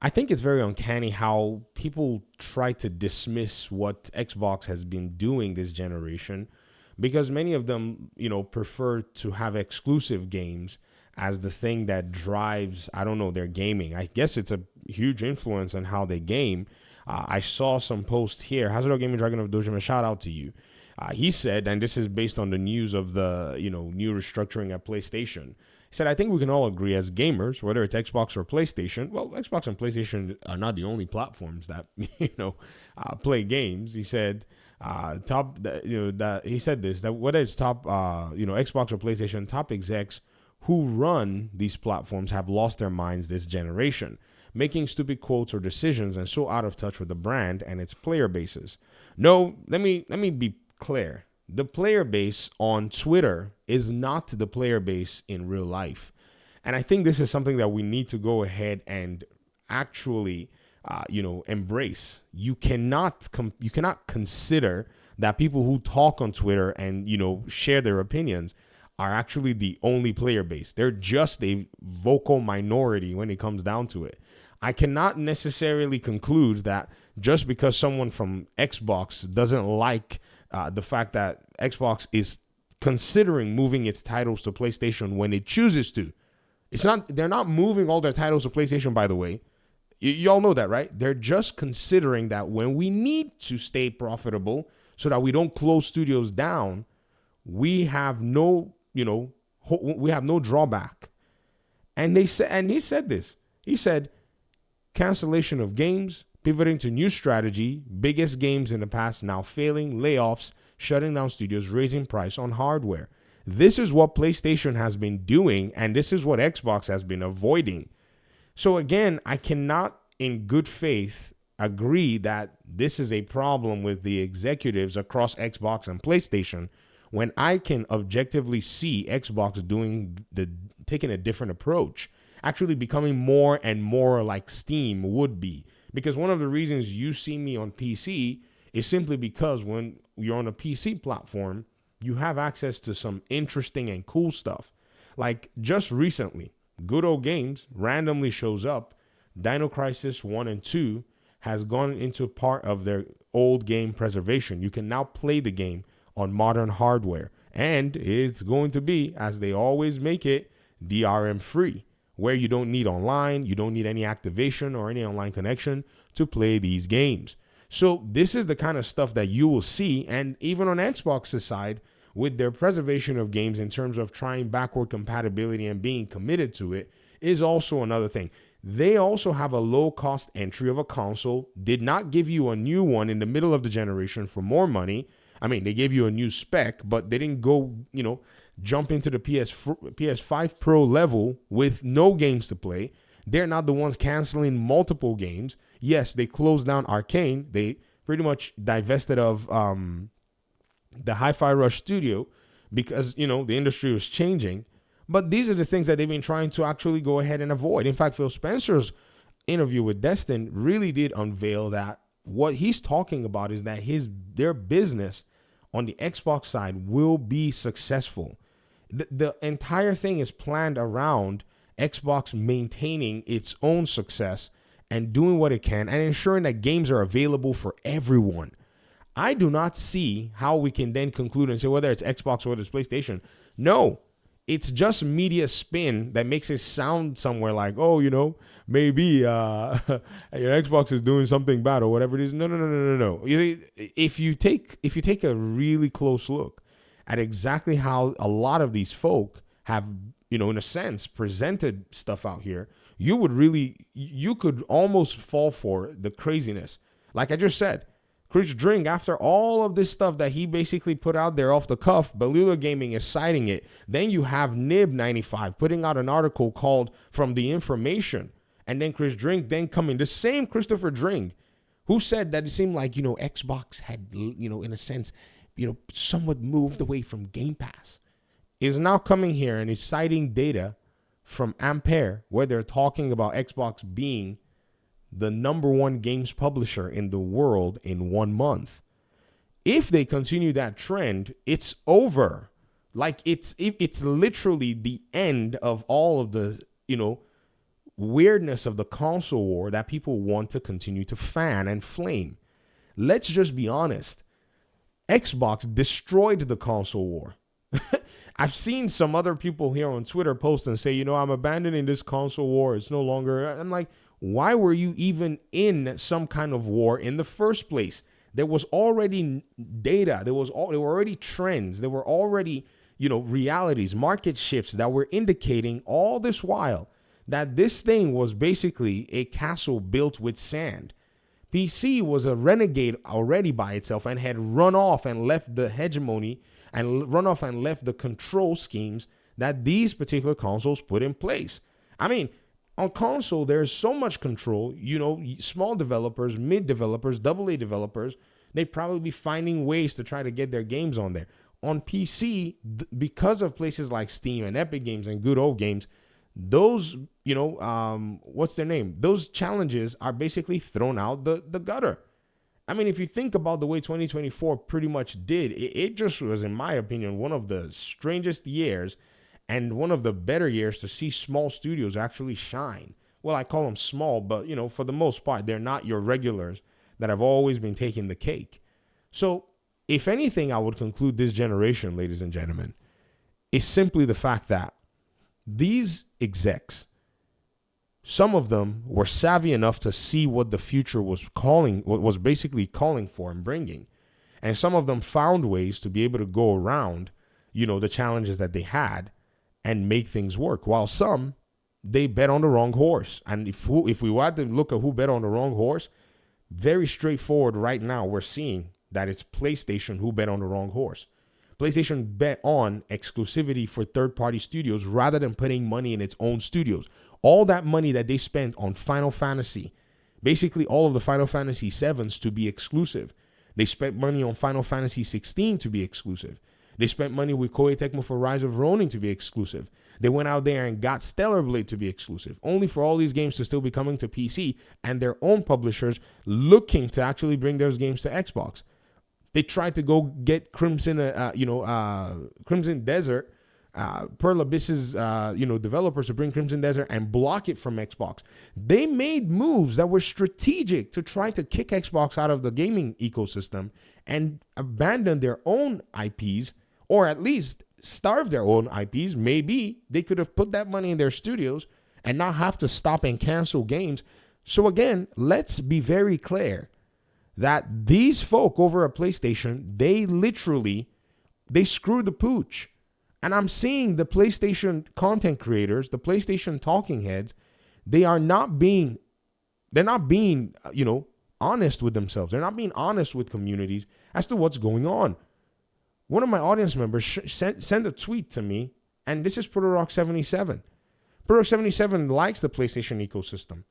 I think it's very uncanny how people try to dismiss what Xbox has been doing this generation because many of them, prefer to have exclusive games as the thing that drives, I don't know, their gaming. I guess it's a huge influence on how they game. I saw some posts here. Hazard Gaming Dragon of Dojima, shout out to you. He said, and this is based on the news of the, new restructuring at PlayStation. He said, I think we can all agree as gamers, whether it's Xbox or PlayStation. Well, Xbox and PlayStation are not the only platforms that, play games. He said, he said this, that whether it's top, Xbox or PlayStation, top execs who run these platforms have lost their minds this generation, making stupid quotes or decisions and so out of touch with the brand and its player bases. No, let me be clear. The player base on Twitter is not the player base in real life. And I think this is something that we need to go ahead and actually, embrace. You cannot consider that people who talk on Twitter and, share their opinions are actually the only player base. They're just a vocal minority when it comes down to it. I cannot necessarily conclude that just because someone from Xbox doesn't like the fact that Xbox is considering moving its titles to PlayStation when it chooses to. They're not moving all their titles to PlayStation, by the way. Y'all know that, right? They're just considering that when we need to stay profitable so that we don't close studios down, we have no, we have no drawback. And he said this. He said, cancellation of games, pivoting to new strategy, biggest games in the past now failing, layoffs, shutting down studios, raising price on hardware. This is what PlayStation has been doing, and this is what Xbox has been avoiding. So again, I cannot in good faith agree that this is a problem with the executives across Xbox and PlayStation when I can objectively see Xbox taking a different approach, actually becoming more and more like Steam would be. Because one of the reasons you see me on PC is simply because when you're on a PC platform, you have access to some interesting and cool stuff. Like just recently, Good Old Games randomly shows up. Dino Crisis 1 and 2 has gone into part of their old game preservation. You can now play the game on modern hardware. And it's going to be, as they always make it, DRM free, where you don't need online, you don't need any activation or any online connection to play these games. So this is the kind of stuff that you will see, and even on Xbox's side, with their preservation of games in terms of trying backward compatibility and being committed to it, is also another thing. They also have a low-cost entry of a console, did not give you a new one in the middle of the generation for more money. I mean, they gave you a new spec, but they didn't go, jump into the PS5 Pro level with no games to play. They're not the ones canceling multiple games. Yes, they closed down Arcane. They pretty much divested of the Hi-Fi Rush studio because, the industry was changing. But these are the things that they've been trying to actually go ahead and avoid. In fact, Phil Spencer's interview with Destin really did unveil that what he's talking about is that their business on the Xbox side will be successful. The entire thing is planned around Xbox maintaining its own success and doing what it can and ensuring that games are available for everyone. I do not see how we can then conclude and say whether it's Xbox or whether it's PlayStation. No, it's just media spin that makes it sound somewhere like, maybe Xbox is doing something bad or whatever it is. No. If you take a really close look at exactly how a lot of these folk have, in a sense, presented stuff out here, you could almost fall for the craziness. Like I just said, Chris Drink, after all of this stuff that he basically put out there off the cuff, Belula Gaming is citing it. Then you have Nib95 putting out an article called From the Information. And then Chris Drink then coming, the same Christopher Drink, who said that it seemed like, Xbox had, in a sense, somewhat moved away from Game Pass, is now coming here and is citing data from Ampere where they're talking about Xbox being the number one games publisher in the world in 1 month. If they continue that trend, it's over. Like it's literally the end of all of the, weirdness of the console war that people want to continue to fan and flame. Let's just be honest. Xbox destroyed the console war. I've seen some other people here on Twitter post and say, I'm abandoning this console war. It's no longer. I'm like, why were you even in some kind of war in the first place? There was already data. There were already trends. There were already, realities, market shifts that were indicating all this while that this thing was basically a castle built with sand. PC was a renegade already by itself and had run off and left the hegemony and run off and left the control schemes that these particular consoles put in place. I mean, on console, there's so much control, small developers, mid developers, AA developers, they probably be finding ways to try to get their games on there. On PC, because of places like Steam and Epic Games and Good Old Games, those, what's their name? Those challenges are basically thrown out the gutter. I mean, if you think about the way 2024 pretty much did, it just was, in my opinion, one of the strangest years and one of the better years to see small studios actually shine. Well, I call them small, but, for the most part, they're not your regulars that have always been taking the cake. So, if anything, I would conclude this generation, ladies and gentlemen, is simply the fact that these execs, some of them were savvy enough to see what the future was basically calling for and bringing. And some of them found ways to be able to go around, the challenges that they had and make things work. While some, they bet on the wrong horse. And if we were to look at who bet on the wrong horse, very straightforward right now, we're seeing that it's PlayStation who bet on the wrong horse. PlayStation bet on exclusivity for third-party studios rather than putting money in its own studios. All that money that they spent on Final Fantasy, basically all of the Final Fantasy 7s to be exclusive. They spent money on Final Fantasy 16 to be exclusive. They spent money with Koei Tecmo for Rise of Ronin to be exclusive. They went out there and got Stellar Blade to be exclusive, only for all these games to still be coming to PC and their own publishers looking to actually bring those games to Xbox. They tried to go get Crimson Desert, Pearl Abyss's, developers to bring Crimson Desert and block it from Xbox. They made moves that were strategic to try to kick Xbox out of the gaming ecosystem and abandon their own IPs, or at least starve their own IPs. Maybe they could have put that money in their studios and not have to stop and cancel games. So again, let's be very clear that these folk over at PlayStation, they screwed the pooch. And I'm seeing the PlayStation content creators, the PlayStation talking heads, they're not being, honest with themselves. They're not being honest with communities as to what's going on. One of my audience members sent a tweet to me, and this is ProtoRock77. ProtoRock77 likes the PlayStation ecosystem.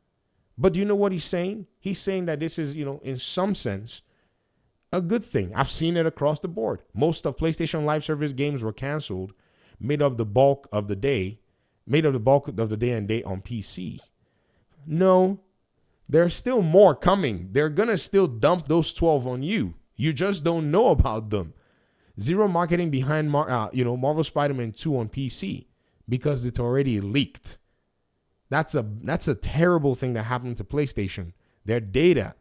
But do you know what he's saying? He's saying that this is, in some sense, a good thing. I've seen it across the board. Most of PlayStation Live Service games were canceled, made up the bulk of the day and day on PC. No, there's still more coming. They're going to still dump those 12 on you. You just don't know about them. Zero marketing behind Marvel Spider-Man 2 on PC because it's already leaked. That's a terrible thing that happened to PlayStation. Their data,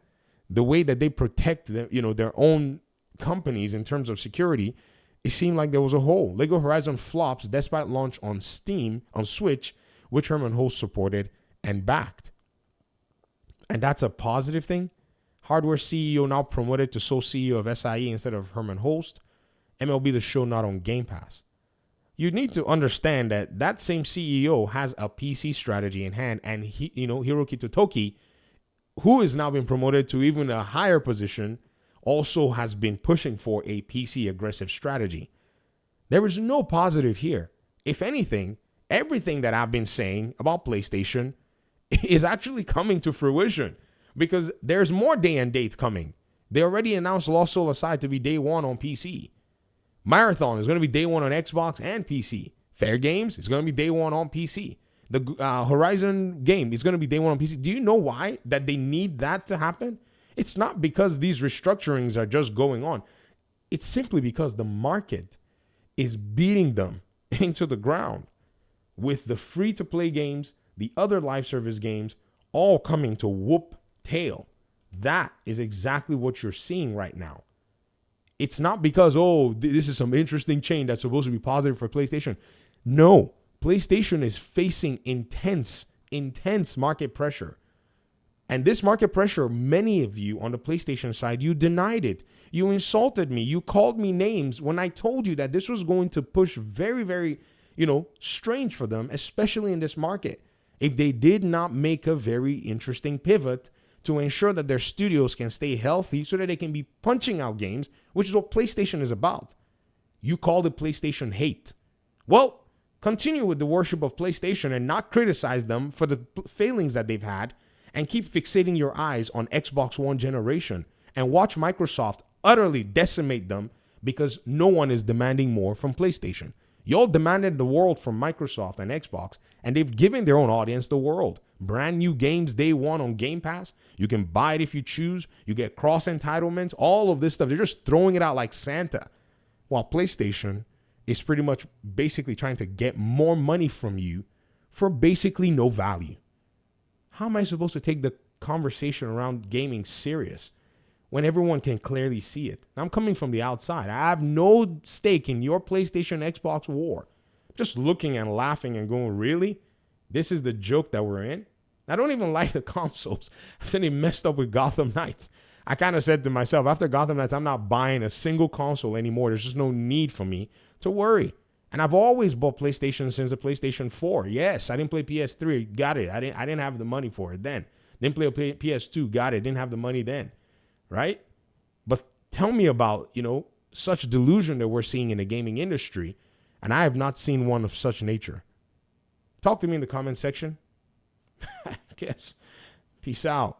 the way that they protect their own companies in terms of security, it seemed like there was a hole. Lego Horizon flops despite launch on Steam, on Switch, which Herman Host supported and backed. And that's a positive thing. Hardware CEO now promoted to sole CEO of SIE instead of Herman Host. MLB The Show not on Game Pass. You need to understand that same CEO has a PC strategy in hand, and Hiroki Totoki, who is now been promoted to even a higher position, also has been pushing for a PC aggressive strategy. There is no positive here. If anything, everything that I've been saying about PlayStation is actually coming to fruition because there's more day and date coming. They already announced Lost Soul Aside to be day one on PC. Marathon is going to be day one on Xbox and PC. Fair Games is going to be day one on PC. The Horizon game is going to be day one on PC. Do you know why that they need that to happen? It's not because these restructurings are just going on. It's simply because the market is beating them into the ground with the free-to-play games, the other live service games all coming to whoop tail. That is exactly what you're seeing right now. It's not because, oh, this is some interesting change that's supposed to be positive for PlayStation. No, PlayStation is facing intense market pressure. And this market pressure, many of you on the PlayStation side, you denied it. You insulted me. You called me names when I told you that this was going to push very, very, strange for them, especially in this market, if they did not make a very interesting pivot to ensure that their studios can stay healthy so that they can be punching out games, which is what PlayStation is about. You called it PlayStation hate. Well, continue with the worship of PlayStation and not criticize them for the failings that they've had, and keep fixating your eyes on Xbox One generation and watch Microsoft utterly decimate them because no one is demanding more from PlayStation. Y'all demanded the world from Microsoft and Xbox, and they've given their own audience the world. Brand new games day one on Game Pass. You can buy it if you choose. You get cross entitlements, all of this stuff. They're just throwing it out like Santa. While PlayStation is pretty much basically trying to get more money from you for basically no value. How am I supposed to take the conversation around gaming serious when everyone can clearly see it? I'm coming from the outside. I have no stake in your PlayStation Xbox war. Just looking and laughing and going, really? This is the joke that we're in? I don't even like the consoles. After they messed up with Gotham Knights, I kind of said to myself, after Gotham Knights, I'm not buying a single console anymore. There's just no need for me to worry. And I've always bought PlayStation since the PlayStation 4. Yes, I didn't play PS3. Got it. I didn't have the money for it then. Didn't play PS2. Got it. Didn't have the money then. Right? But tell me about, such delusion that we're seeing in the gaming industry. And I have not seen one of such nature. Talk to me in the comment section. I guess. Peace out.